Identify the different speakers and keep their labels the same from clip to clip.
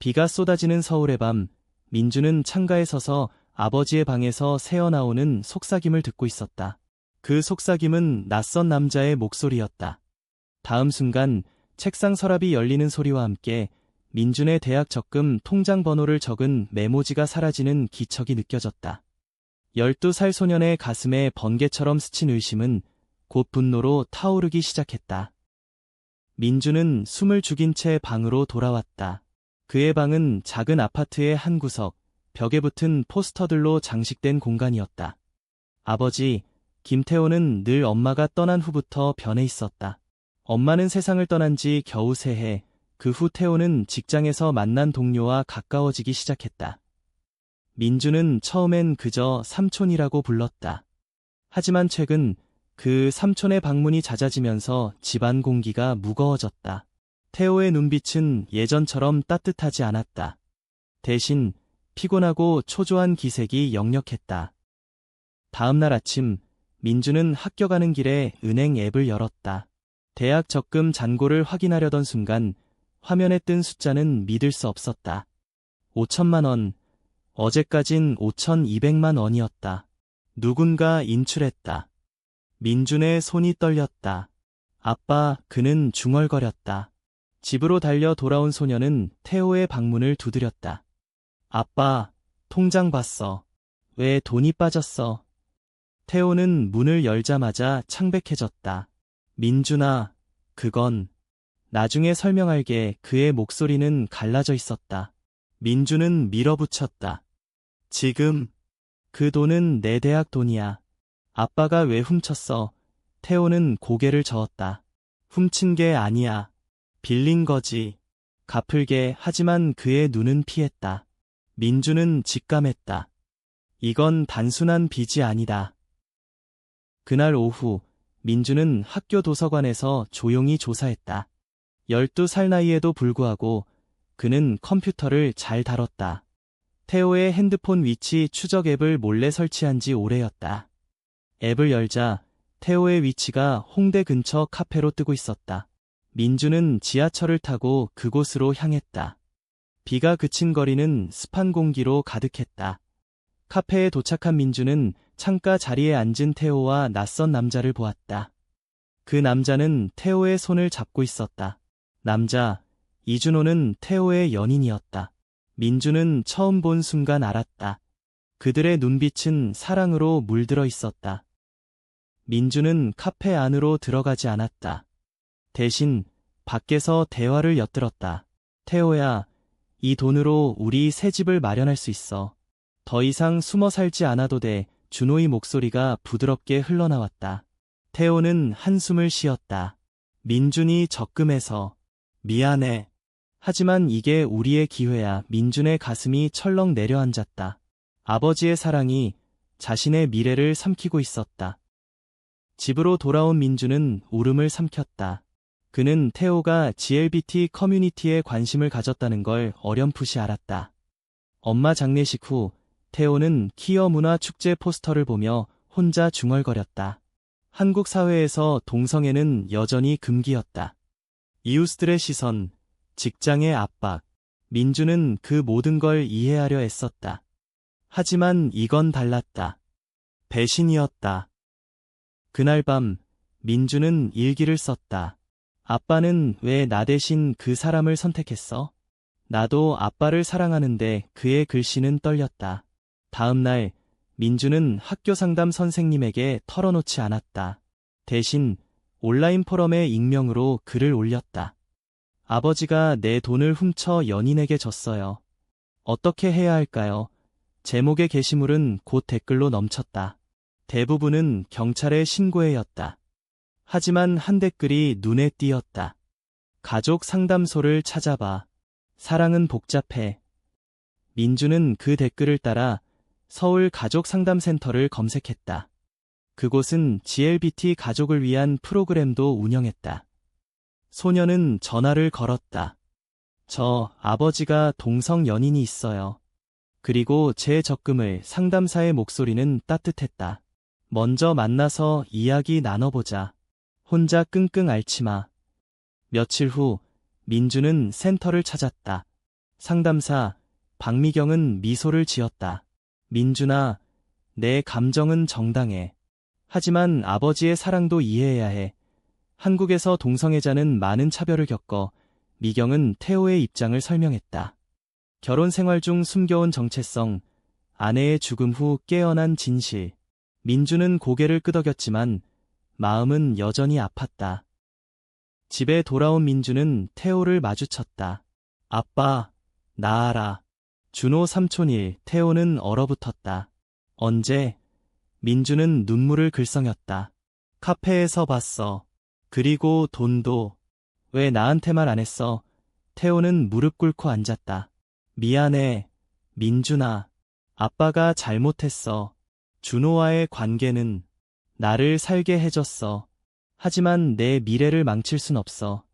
Speaker 1: 비가 쏟아지는 서울의 밤, 민주는 창가에 서서 아버지의 방에서 새어나오는 속삭임을 듣고 있었다. 그 속삭임은 낯선 남자의 목소리였다. 다음 순간 책상 서랍이 열리는 소리와 함께 민준의 대학 적금 통장 번호를 적은 메모지가 사라지는 기척이 느껴졌다. 12살 소년의 가슴에 번개처럼 스친 의심은 곧 분노로 타오르기 시작했다. 민준은 숨을 죽인 채 방으로 돌아왔다. 그의 방은 작은 아파트의 한 구석, 벽에 붙은 포스터들로 장식된 공간이었다. 아버지, 김태호는 늘 엄마가 떠난 후부터 변해 있었다. 엄마는 세상을 떠난 지 겨우 3해, 그 후 태호는 직장에서 만난 동료와 가까워지기 시작했다. 민주는 처음엔 그저 삼촌이라고 불렀다. 하지만 최근 그 삼촌의 방문이 잦아지면서 집안 공기가 무거워졌다. 태호의 눈빛은 예전처럼 따뜻하지 않았다. 대신 피곤하고 초조한 기색이 역력했다. 다음 날 아침, 민주는 학교 가는 길에 은행 앱을 열었다. 대학 적금 잔고를 확인하려던 순간 화면에 뜬 숫자는 믿을 수 없었다. 5천만 원, 어제까진 5,200만 원이었다. 누군가 인출했다. 민준의 손이 떨렸다. 아빠, 그는 중얼거렸다. 집으로 달려 돌아온 소녀는 태호의 방문을 두드렸다. 아빠, 통장 봤어. 왜 돈이 빠졌어? 태호는 문을 열자마자 창백해졌다. 민준아, 그건... 나중에 설명할게. 그의 목소리는 갈라져 있었다. 민준은 밀어붙였다. 지금, 그 돈은 내 대학 돈이야. 아빠가 왜 훔쳤어? 태호는 고개를 저었다. 훔친 게 아니야. 빌린 거지. 갚을게. 하지만 그의 눈은 피했다. 민준은 직감했다. 이건 단순한 빚이 아니다. 그날 오후, 민준은 학교 도서관에서 조용히 조사했다. 12살 나이에도 불구하고 그는 컴퓨터를 잘 다뤘다. 태호의 핸드폰 위치 추적 앱을 몰래 설치한 지 오래였다. 앱을 열자 태호의 위치가 홍대 근처 카페로 뜨고 있었다. 민준은 지하철을 타고 그곳으로 향했다. 비가 그친 거리는 습한 공기로 가득했다. 카페에 도착한 민준은 창가 자리에 앉은 태호와 낯선 남자를 보았다. 그 남자는 태호의 손을 잡고 있었다. 남자, 이준호는 태호의 연인이었다. 민준은 처음 본 순간 알았다. 그들의 눈빛은 사랑으로 물들어 있었다. 민준은 카페 안으로 들어가지 않았다. 대신 밖에서 대화를 엿들었다. 태호야, 이 돈으로 우리 새 집을 마련할 수 있어. 더 이상 숨어 살지 않아도 돼. 준호의 목소리가 부드럽게 흘러나왔다. 태호는 한숨을 쉬었다. 민준이 적금해서. 미안해. 하지만 이게 우리의 기회야. 민준의 가슴이 철렁 내려앉았다. 아버지의 사랑이 자신의 미래를 삼키고 있었다. 집으로 돌아온 민준은 울음을 삼켰다. 그는 태호가 GLBT 커뮤니티에 관심을 가졌다는 걸 어렴풋이 알았다. 엄마 장례식 후 태호는 퀴어 문화 축제 포스터를 보며 혼자 중얼거렸다. 한국 사회에서 동성애는 여전히 금기였다. 이웃들의 시선, 직장의 압박, 민주는 그 모든 걸 이해하려 애썼다. 하지만 이건 달랐다. 배신이었다. 그날 밤, 민주는 일기를 썼다. 아빠는 왜 나 대신 그 사람을 선택했어? 나도 아빠를 사랑하는데. 그의 글씨는 떨렸다. 다음 날, 민주는 학교 상담 선생님에게 털어놓지 않았다. 대신 온라인 포럼에 익명으로 글을 올렸다. 아버지가 내 돈을 훔쳐 연인에게 줬어요. 어떻게 해야 할까요? 제목의 게시물은 곧 댓글로 넘쳤다. 대부분은 경찰에 신고해였다. 하지만 한 댓글이 눈에 띄었다. 가족 상담소를 찾아봐. 사랑은 복잡해. 민주는 그 댓글을 따라 서울 가족상담센터를 검색했다. 그곳은 GLBT 가족을 위한 프로그램도 운영했다. 소녀는 전화를 걸었다. 저 아버지가 동성 연인이 있어요. 그리고 제 적금을. 상담사의 목소리는 따뜻했다. 먼저 만나서 이야기 나눠보자. 혼자 끙끙 앓지 마. 며칠 후 민주는 센터를 찾았다. 상담사 박미경은 미소를 지었다. 민준아, 내 감정은 정당해. 하지만 아버지의 사랑도 이해해야 해. 한국에서 동성애자는 많은 차별을 겪어. 미경은 태호의 입장을 설명했다. 결혼 생활 중 숨겨온 정체성, 아내의 죽음 후 깨어난 진실. 민주는 고개를 끄덕였지만 마음은 여전히 아팠다. 집에 돌아온 민주는 태호를 마주쳤다. 아빠, 나 알아. 준호 삼촌일. 태호는 얼어붙었다. 언제? 민주는 눈물을 글썽였다. 카페에서 봤어. 그리고 돈도. 왜 나한테 말 안 했어? 태호는 무릎 꿇고 앉았다. 미안해, 민준아. 아빠가 잘못했어. 준호와의 관계는 나를 살게 해줬어. 하지만 내 미래를 망칠 순 없어.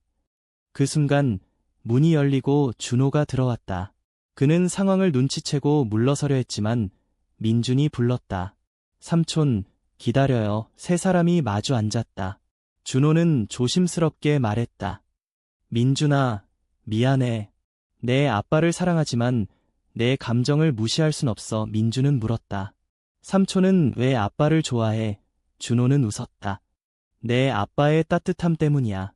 Speaker 1: 그 순간 문이 열리고 준호가 들어왔다. 그는 상황을 눈치채고 물러서려 했지만 민준이 불렀다. 삼촌, 기다려요. 세 사람이 마주 앉았다. 준호는 조심스럽게 말했다. 민준아, 미안해. 내 아빠를 사랑하지만 내 감정을 무시할 순 없어. 민준은 물었다. 삼촌은 왜 아빠를 좋아해? 준호는 웃었다. 내 아빠의 따뜻함 때문이야.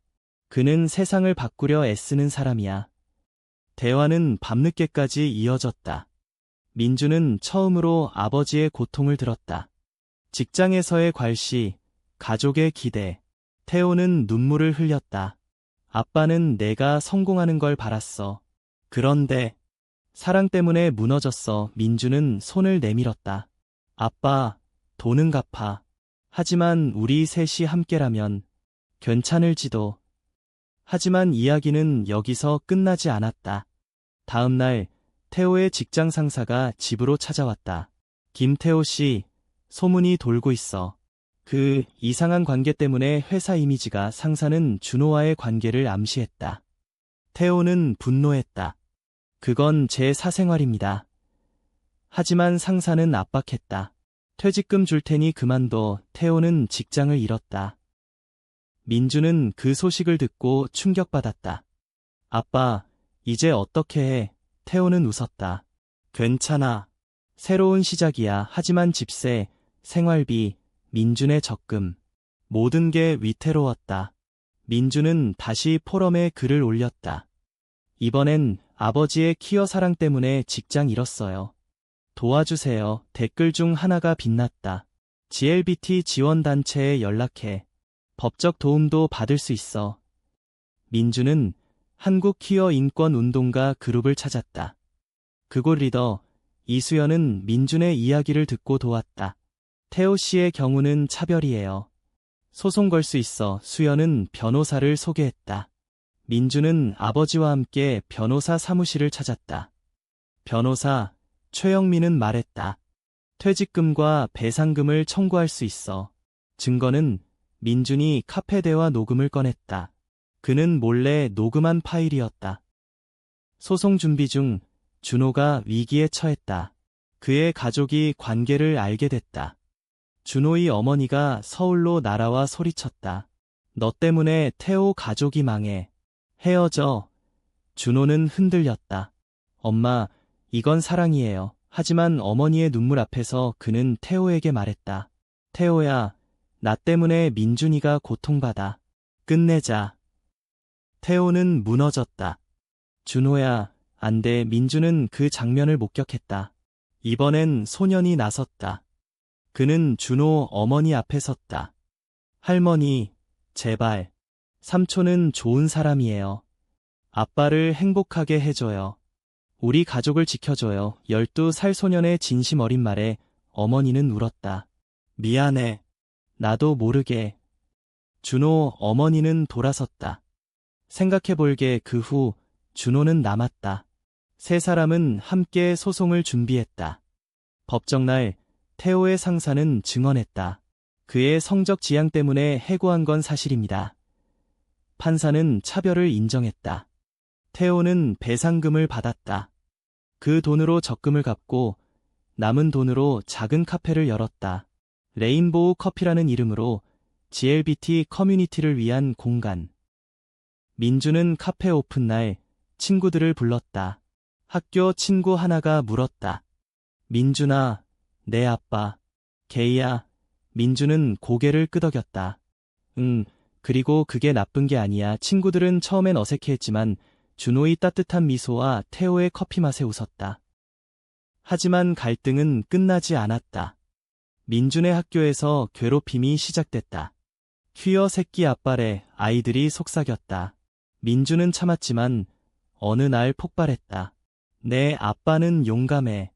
Speaker 1: 그는 세상을 바꾸려 애쓰는 사람이야. 대화는 밤늦게까지 이어졌다. 민주는 처음으로 아버지의 고통을 들었다. 직장에서의 괄시, 가족의 기대. 태호는 눈물을 흘렸다. 아빠는 내가 성공하는 걸 바랐어. 그런데 사랑 때문에 무너졌어. 민주는 손을 내밀었다. 아빠, 돈은 갚아. 하지만 우리 셋이 함께라면 괜찮을지도. 하지만 이야기는 여기서 끝나지 않았다. 다음 날 태호의 직장 상사가 집으로 찾아왔다. 김태호 씨, 소문이 돌고 있어. 그 이상한 관계 때문에 회사 이미지가. 상사는 준호와의 관계를 암시했다. 태호는 분노했다. 그건 제 사생활입니다. 하지만 상사는 압박했다. 퇴직금 줄 테니 그만둬. 태호는 직장을 잃었다. 민주는 그 소식을 듣고 충격받았다. 아빠, 이제 어떻게 해? 태호는 웃었다. 괜찮아. 새로운 시작이야. 하지만 집세, 생활비, 민준의 적금. 모든 게 위태로웠다. 민주는 다시 포럼에 글을 올렸다. 이번엔 아버지의 키어 사랑 때문에 직장 잃었어요. 도와주세요. 댓글 중 하나가 빛났다. GLBT 지원단체에 연락해. 법적 도움도 받을 수 있어. 민주는 한국 키어 인권 운동가 그룹을 찾았다. 그곳 리더 이수연은 민준의 이야기를 듣고 도왔다. 태호 씨의 경우는 차별이에요. 소송 걸 수 있어. 수연은 변호사를 소개했다. 민주는 아버지와 함께 변호사 사무실을 찾았다. 변호사 최영민은 말했다. 퇴직금과 배상금을 청구할 수 있어. 증거는 민준이 카페 대화 녹음을 꺼냈다. 그는 몰래 녹음한 파일이었다. 소송 준비 중 준호가 위기에 처했다. 그의 가족이 관계를 알게 됐다. 준호의 어머니가 서울로 날아와 소리쳤다. 너 때문에 태호 가족이 망해. 헤어져. 준호는 흔들렸다. 엄마, 이건 사랑이에요. 하지만 어머니의 눈물 앞에서 그는 태호에게 말했다. 태호야, 나 때문에 민준이가 고통받아. 끝내자. 태호는 무너졌다. 준호야, 안 돼. 민주는 그 장면을 목격했다. 이번엔 소년이 나섰다. 그는 준호 어머니 앞에 섰다. 할머니, 제발. 삼촌은 좋은 사람이에요. 아빠를 행복하게 해줘요. 우리 가족을 지켜줘요. 12살 소년의 진심 어린 말에 어머니는 울었다. 미안해. 나도 모르게. 준호 어머니는 돌아섰다. 생각해볼게. 그 후 준호는 남았다. 세 사람은 함께 소송을 준비했다. 법정날 태호의 상사는 증언했다. 그의 성적 지향 때문에 해고한 건 사실입니다. 판사는 차별을 인정했다. 태호는 배상금을 받았다. 그 돈으로 적금을 갚고 남은 돈으로 작은 카페를 열었다. 레인보우 커피라는 이름으로 GLBT 커뮤니티를 위한 공간. 민주는 카페 오픈 날 친구들을 불렀다. 학교 친구 하나가 물었다. 민준아, 내 아빠. 걔야. 민준은 고개를 끄덕였다. 그리고 그게 나쁜 게 아니야. 친구들은 처음엔 어색해했지만 준호의 따뜻한 미소와 태호의 커피 맛에 웃었다. 하지만 갈등은 끝나지 않았다. 민준의 학교에서 괴롭힘이 시작됐다. 퀴어 새끼 아빠래. 아이들이 속삭였다. 민준은 참았지만 어느 날 폭발했다. 내 아빠는 용감해.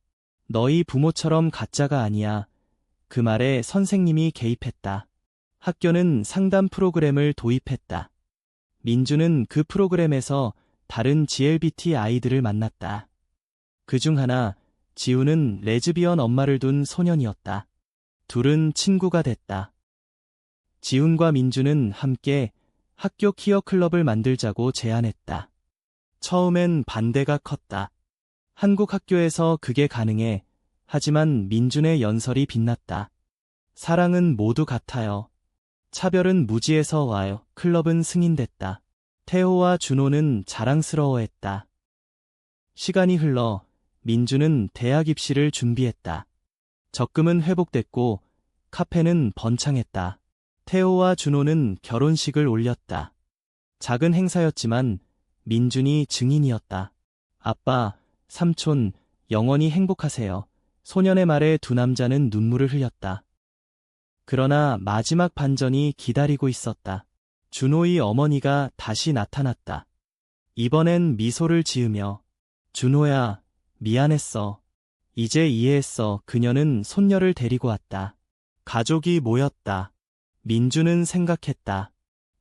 Speaker 1: 너희 부모처럼 가짜가 아니야. 그 말에 선생님이 개입했다. 학교는 상담 프로그램을 도입했다. 민준은 그 프로그램에서 다른 GLBT 아이들을 만났다. 그중 하나, 지우는 레즈비언 엄마를 둔 소년이었다. 둘은 친구가 됐다. 지훈과 민준은 함께 학교 키어 클럽을 만들자고 제안했다. 처음엔 반대가 컸다. 한국 학교에서 그게 가능해. 하지만 민준의 연설이 빛났다. 사랑은 모두 같아요. 차별은 무지에서 와요. 클럽은 승인됐다. 태호와 준호는 자랑스러워했다. 시간이 흘러 민준은 대학 입시를 준비했다. 적금은 회복됐고 카페는 번창했다. 태호와 준호는 결혼식을 올렸다. 작은 행사였지만 민준이 증인이었다. 아빠, 삼촌, 영원히 행복하세요. 소년의 말에 두 남자는 눈물을 흘렸다. 그러나 마지막 반전이 기다리고 있었다. 준호의 어머니가 다시 나타났다. 이번엔 미소를 지으며 준호야, 미안했어. 이제 이해했어. 그녀는 손녀를 데리고 왔다. 가족이 모였다. 민준은 생각했다.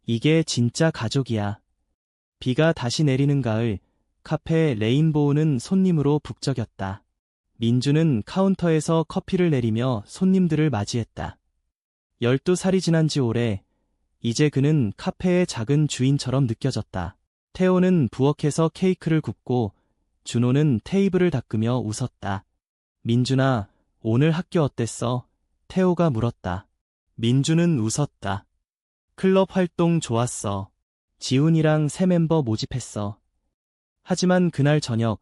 Speaker 1: 이게 진짜 가족이야. 비가 다시 내리는 가을, 카페 레인보우는 손님으로 북적였다. 민준은 카운터에서 커피를 내리며 손님들을 맞이했다. 12살이 지난 지 오래, 이제 그는 카페의 작은 주인처럼 느껴졌다. 태호는 부엌에서 케이크를 굽고 준호는 테이블을 닦으며 웃었다. 민준아, 오늘 학교 어땠어? 태호가 물었다. 민준은 웃었다. 클럽 활동 좋았어. 지훈이랑 새 멤버 모집했어. 하지만 그날 저녁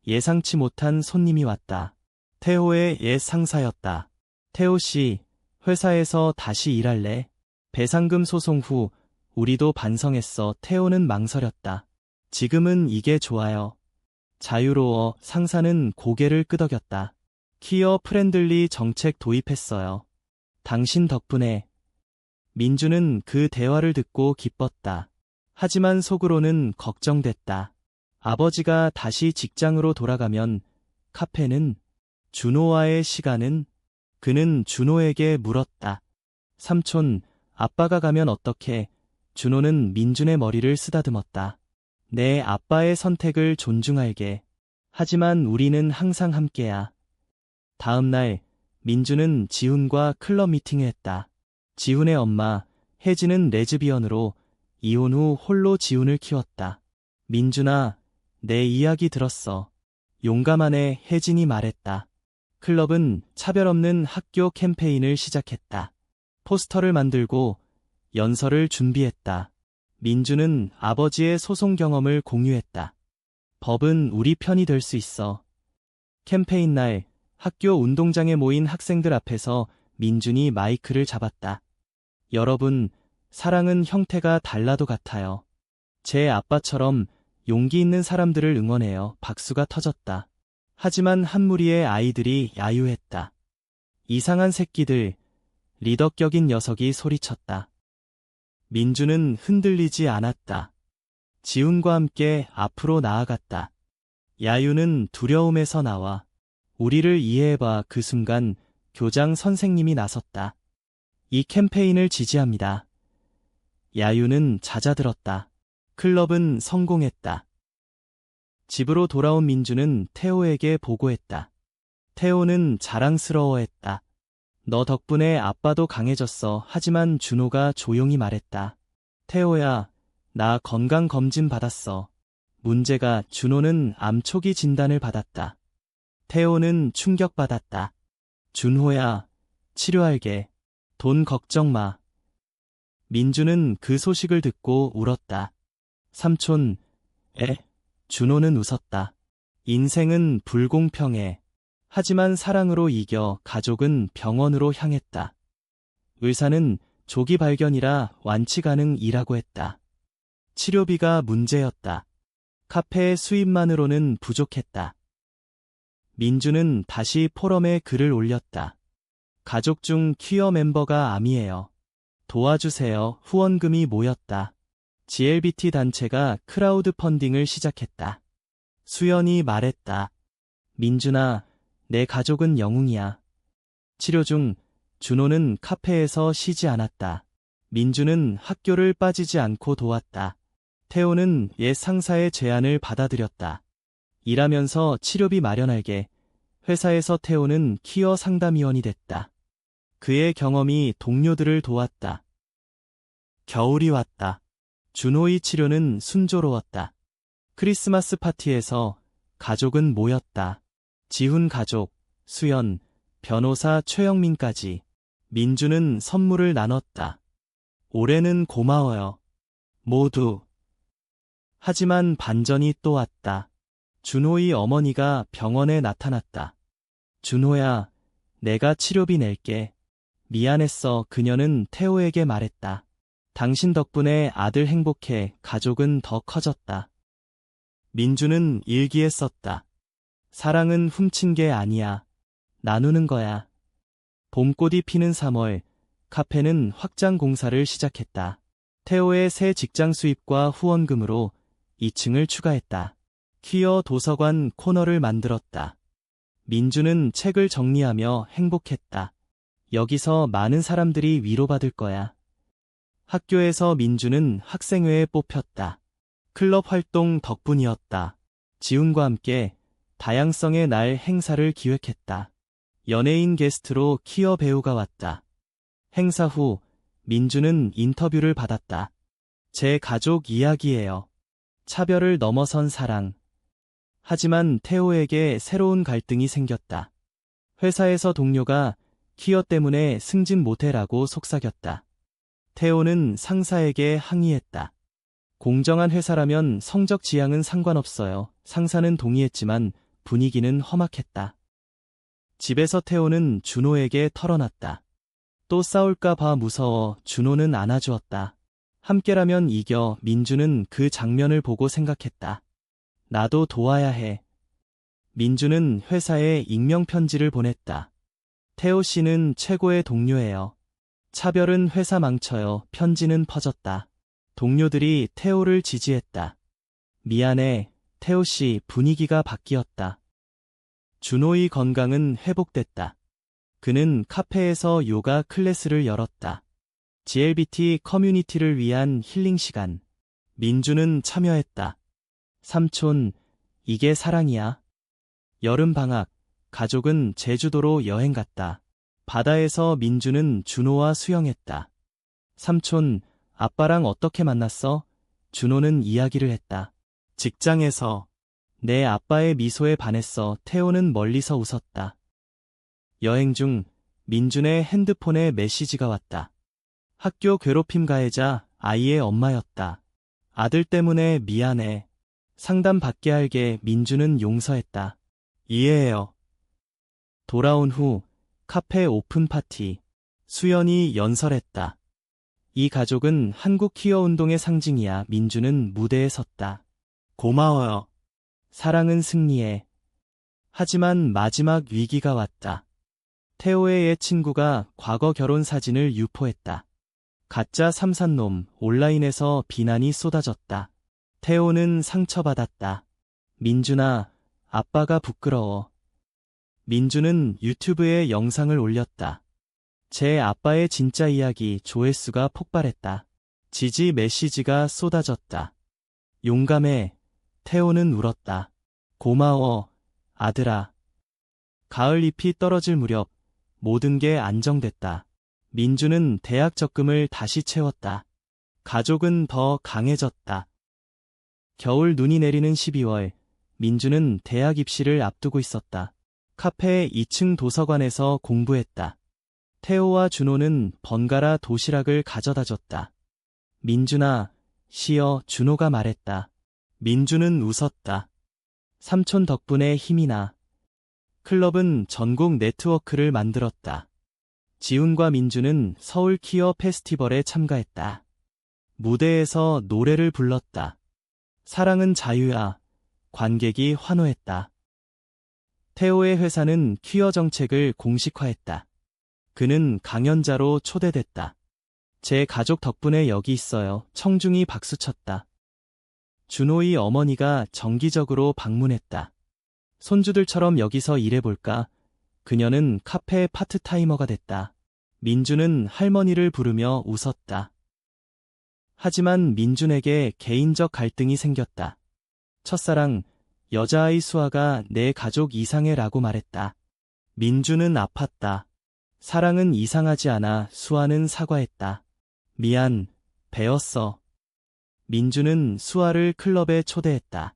Speaker 1: 예상치 못한 손님이 왔다. 태호의 옛 상사였다. 태호 씨, 회사에서 다시 일할래? 배상금 소송 후 우리도 반성했어. 태호는 망설였다. 지금은 이게 좋아요. 자유로워. 상사는 고개를 끄덕였다. 키어 프렌들리 정책 도입했어요. 당신 덕분에. 민준은 그 대화를 듣고 기뻤다. 하지만 속으로는 걱정됐다. 아버지가 다시 직장으로 돌아가면 카페는, 준호와의 시간은? 그는 준호에게 물었다. 삼촌, 아빠가 가면 어떡해? 준호는 민준의 머리를 쓰다듬었다. 내 아빠의 선택을 존중할게. 하지만 우리는 항상 함께야. 다음 날, 민준은 지훈과 클럽 미팅을 했다. 지훈의 엄마, 혜진은 레즈비언으로 이혼 후 홀로 지훈을 키웠다. 민준아, 내 이야기 들었어. 용감하네. 혜진이 말했다. 클럽은 차별 없는 학교 캠페인을 시작했다. 포스터를 만들고 연설을 준비했다. 민준은 아버지의 소송 경험을 공유했다. 법은 우리 편이 될 수 있어. 캠페인 날 학교 운동장에 모인 학생들 앞에서 민준이 마이크를 잡았다. 여러분, 사랑은 형태가 달라도 같아요. 제 아빠처럼 용기 있는 사람들을 응원해요. 박수가 터졌다. 하지만 한 무리의 아이들이 야유했다. 이상한 새끼들, 리더격인 녀석이 소리쳤다. 민준은 흔들리지 않았다. 지훈과 함께 앞으로 나아갔다. 야유는 두려움에서 나와. 우리를 이해해봐. 그 순간 교장 선생님이 나섰다. 이 캠페인을 지지합니다. 야유는 잦아들었다. 클럽은 성공했다. 집으로 돌아온 민준은 태호에게 보고했다. 태호는 자랑스러워했다. 너 덕분에 아빠도 강해졌어. 하지만 준호가 조용히 말했다. 태호야, 나 건강검진 받았어. 문제가 준호는 암 초기 진단을 받았다. 태호는 충격받았다. 준호야, 치료할게. 돈 걱정 마. 민준은 그 소식을 듣고 울었다. 삼촌, 준호는 웃었다. 인생은 불공평해. 하지만 사랑으로 이겨 가족은 병원으로 향했다. 의사는 조기 발견이라 완치 가능이라고 했다. 치료비가 문제였다. 카페의 수입만으로는 부족했다. 민주는 다시 포럼에 글을 올렸다. 가족 중 퀴어 멤버가 암이에요. 도와주세요. 후원금이 모였다. GLBT 단체가 크라우드 펀딩을 시작했다. 수연이 말했다. 민준아, 내 가족은 영웅이야. 치료 중 준호는 카페에서 쉬지 않았다. 민주는 학교를 빠지지 않고 도왔다. 태호는 옛 상사의 제안을 받아들였다. 일하면서 치료비 마련할게. 회사에서 태호는 퀴어 상담위원이 됐다. 그의 경험이 동료들을 도왔다. 겨울이 왔다. 준호의 치료는 순조로웠다. 크리스마스 파티에서 가족은 모였다. 지훈 가족, 수연, 변호사 최영민까지. 민주는 선물을 나눴다. 올해는 고마워요. 모두. 하지만 반전이 또 왔다. 준호의 어머니가 병원에 나타났다. 준호야, 내가 치료비 낼게. 미안했어. 그녀는 태호에게 말했다. 당신 덕분에 아들 행복해. 가족은 더 커졌다. 민주는 일기에 썼다. 사랑은 훔친 게 아니야. 나누는 거야. 봄꽃이 피는 3월, 카페는 확장 공사를 시작했다. 태호의 새 직장 수입과 후원금으로 2층을 추가했다. 퀴어 도서관 코너를 만들었다. 민주는 책을 정리하며 행복했다. 여기서 많은 사람들이 위로받을 거야. 학교에서 민주는 학생회에 뽑혔다. 클럽 활동 덕분이었다. 지훈과 함께 다양성의 날 행사를 기획했다. 연예인 게스트로 퀴어 배우가 왔다. 행사 후 민주는 인터뷰를 받았다. 제 가족 이야기예요. 차별을 넘어선 사랑. 하지만 태호에게 새로운 갈등이 생겼다. 회사에서 동료가 퀴어 때문에 승진 못해라고 속삭였다. 태호는 상사에게 항의했다. 공정한 회사라면 성적 지향은 상관없어요. 상사는 동의했지만 분위기는 험악했다. 집에서 태호는 준호에게 털어놨다. 또 싸울까 봐 무서워. 준호는 안아주었다. 함께라면 이겨. 민주는 그 장면을 보고 생각했다. 나도 도와야 해. 민주는 회사에 익명편지를 보냈다. 태호 씨는 최고의 동료예요. 차별은 회사 망쳐요. 편지는 퍼졌다. 동료들이 태호를 지지했다. 미안해, 태호 씨. 분위기가 바뀌었다. 준호의 건강은 회복됐다. 그는 카페에서 요가 클래스를 열었다. GLBT 커뮤니티를 위한 힐링 시간. 민주는 참여했다. 삼촌, 이게 사랑이야. 여름방학, 가족은 제주도로 여행 갔다. 바다에서 민주는 준호와 수영했다. 삼촌, 아빠랑 어떻게 만났어? 준호는 이야기를 했다. 직장에서. 내 아빠의 미소에 반했어. 태호는 멀리서 웃었다. 여행 중 민준의 핸드폰에 메시지가 왔다. 학교 괴롭힘 가해자 아이의 엄마였다. 아들 때문에 미안해. 상담 받게 할게. 민주는 용서했다. 이해해요. 돌아온 후 카페 오픈 파티. 수연이 연설했다. 이 가족은 한국 퀴어 운동의 상징이야. 민주는 무대에 섰다. 고마워요. 사랑은 승리해. 하지만 마지막 위기가 왔다. 태호의 옛 친구가 과거 결혼 사진을 유포했다. 가짜 삼산놈. 온라인에서 비난이 쏟아졌다. 태호는 상처받았다. 민준아, 아빠가 부끄러워. 민주는 유튜브에 영상을 올렸다. 제 아빠의 진짜 이야기. 조회수가 폭발했다. 지지 메시지가 쏟아졌다. 용감해. 태호는 울었다. 고마워, 아들아. 가을 잎이 떨어질 무렵 모든 게 안정됐다. 민주는 대학 적금을 다시 채웠다. 가족은 더 강해졌다. 겨울 눈이 내리는 12월, 민주는 대학 입시를 앞두고 있었다. 카페 2층 도서관에서 공부했다. 태호와 준호는 번갈아 도시락을 가져다 줬다. 민준아, 쉬어. 준호가 말했다. 민주는 웃었다. 삼촌 덕분에 힘이 나. 클럽은 전국 네트워크를 만들었다. 지훈과 민주는 서울 퀴어 페스티벌에 참가했다. 무대에서 노래를 불렀다. 사랑은 자유야. 관객이 환호했다. 태호의 회사는 퀴어 정책을 공식화했다. 그는 강연자로 초대됐다. 제 가족 덕분에 여기 있어요. 청중이 박수쳤다. 준호의 어머니가 정기적으로 방문했다. 손주들처럼 여기서 일해볼까? 그녀는 카페 파트타이머가 됐다. 민주는 할머니를 부르며 웃었다. 하지만 민준에게 개인적 갈등이 생겼다. 첫사랑, 여자아이 수아가 내 가족 이상해 라고 말했다. 민주는 아팠다. 사랑은 이상하지 않아. 수아는 사과했다. 미안, 배웠어. 민주는 수아를 클럽에 초대했다.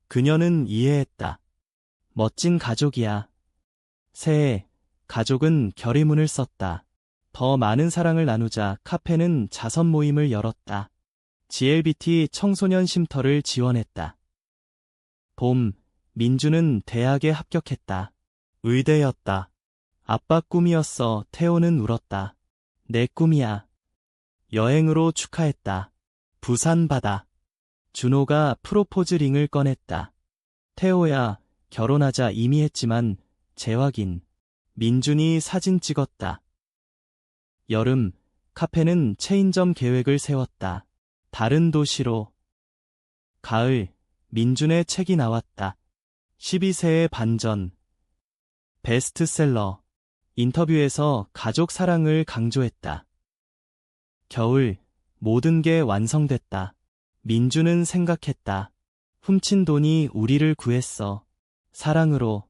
Speaker 1: 그녀는 이해했다. 멋진 가족이야. 새해, 가족은 결의문을 썼다. 더 많은 사랑을 나누자. 카페는 자선 모임을 열었다. GLBT 청소년 쉼터를 지원했다. 봄, 민주는 대학에 합격했다. 의대였다. 아빠 꿈이었어. 태호는 울었다. 내 꿈이야. 여행으로 축하했다. 부산 바다. 준호가 프로포즈 링을 꺼냈다. 태호야, 결혼하자. 이미 했지만 재확인. 민준이 사진 찍었다. 여름, 카페는 체인점 계획을 세웠다. 다른 도시로. 가을, 민준의 책이 나왔다. 12세의 반전. 베스트셀러. 인터뷰에서 가족 사랑을 강조했다. 겨울, 모든 게 완성됐다. 민주는 생각했다. 훔친 돈이 우리를 구했어. 사랑으로.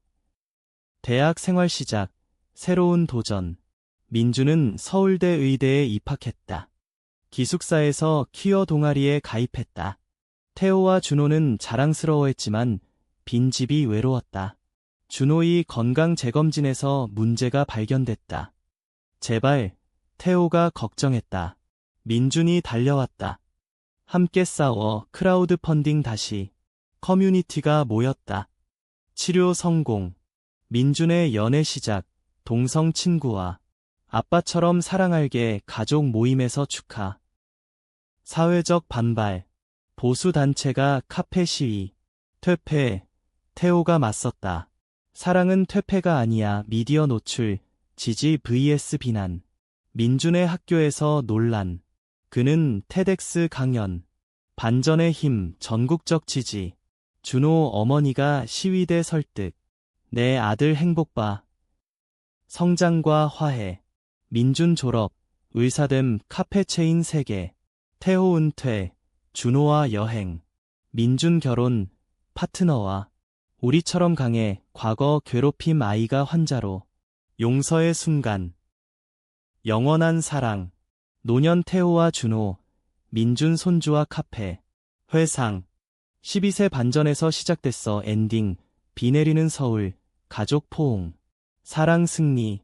Speaker 1: 대학 생활 시작, 새로운 도전. 민주는 서울대 의대에 입학했다. 기숙사에서 퀴어 동아리에 가입했다. 태호와 준호는 자랑스러워했지만 빈집이 외로웠다. 준호의 건강 재검진에서 문제가 발견됐다. 제발, 태호가 걱정했다. 민준이 달려왔다. 함께 싸워. 크라우드 펀딩 다시. 커뮤니티가 모였다. 치료 성공. 민준의 연애 시작. 동성 친구와 아빠처럼 사랑할게. 가족 모임에서 축하. 사회적 반발. 보수 단체가 카페 시위. 퇴폐. 태호가 맞섰다. 사랑은 퇴폐가 아니야. 미디어 노출. 지지 vs 비난. 민준의 학교에서 논란. 그는 테덱스 강연. 반전의 힘. 전국적 지지. 준호 어머니가 시위대 설득. 내 아들 행복 봐. 성장과 화해. 민준 졸업. 의사됨. 카페 체인 3개. 태호 은퇴. 준호와 여행. 민준 결혼. 파트너와. 우리처럼 강해. 과거 괴롭힘. 아이가 환자로. 용서의 순간. 영원한 사랑. 노년 태호와 준호. 민준 손주와 카페. 회상. 12세 반전에서 시작됐어. 엔딩. 비 내리는 서울. 가족 포옹. 사랑 승리.